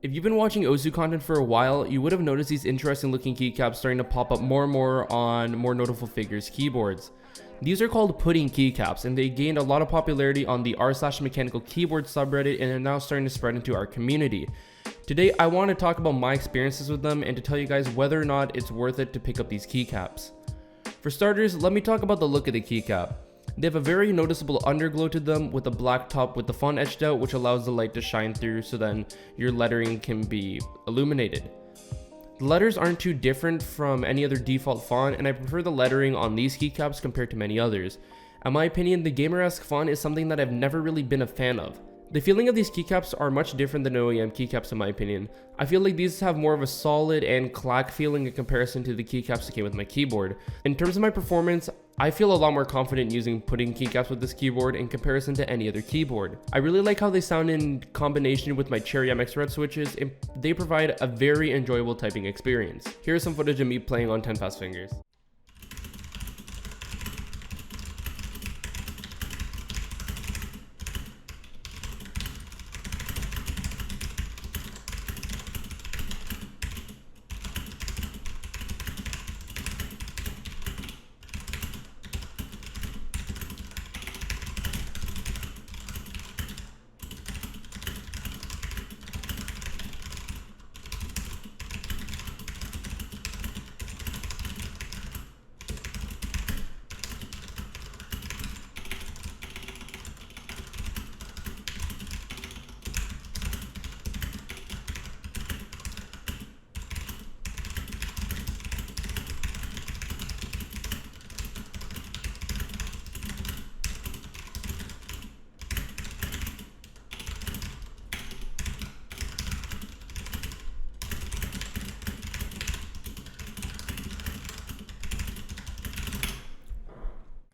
If you've been watching Osu content for a while, you would have noticed these interesting looking keycaps starting to pop up more and more on more notable figures' keyboards. These are called pudding keycaps, and they gained a lot of popularity on the r/mechanical keyboard subreddit and are now starting to spread into our community. Today I want to talk about my experiences with them and to tell you guys whether or not it's worth it to pick up these keycaps. For starters, let me talk about the look of the keycap. They have a very noticeable underglow to them with a black top with the font etched out, which allows the light to shine through so then your lettering can be illuminated. The letters aren't too different from any other default font, and I prefer the lettering on these keycaps compared to many others. In my opinion, the gamer-esque font is something that I've never really been a fan of. The feeling of these keycaps are much different than OEM keycaps in my opinion. I feel like these have more of a solid and clack feeling in comparison to the keycaps that came with my keyboard. In terms of my performance, I feel a lot more confident using pudding keycaps with this keyboard in comparison to any other keyboard. I really like how they sound in combination with my Cherry MX Red switches, and they provide a very enjoyable typing experience. Here's some footage of me playing on 10 fast fingers.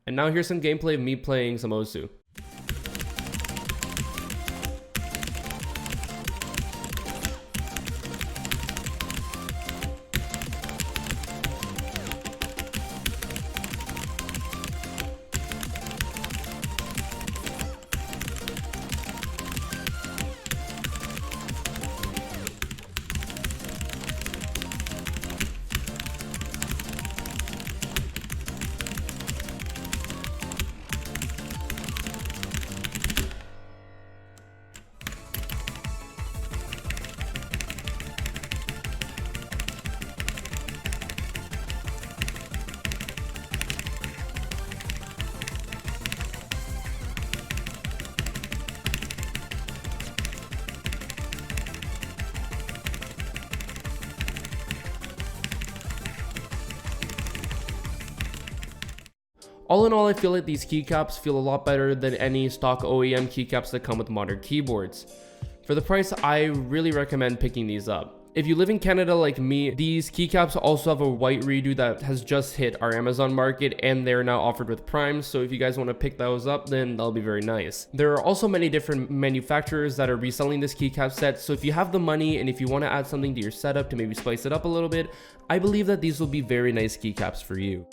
And now here's some gameplay of me playing some Osu. All in all, I feel like these keycaps feel a lot better than any stock OEM keycaps that come with modern keyboards. For the price, I really recommend picking these up. If you live in Canada like me, these keycaps also have a white redo that has just hit our Amazon market and they're now offered with Prime, so if you guys want to pick those up, then that'll be very nice. There are also many different manufacturers that are reselling this keycap set, so if you have the money and if you want to add something to your setup to maybe spice it up a little bit, I believe that these will be very nice keycaps for you.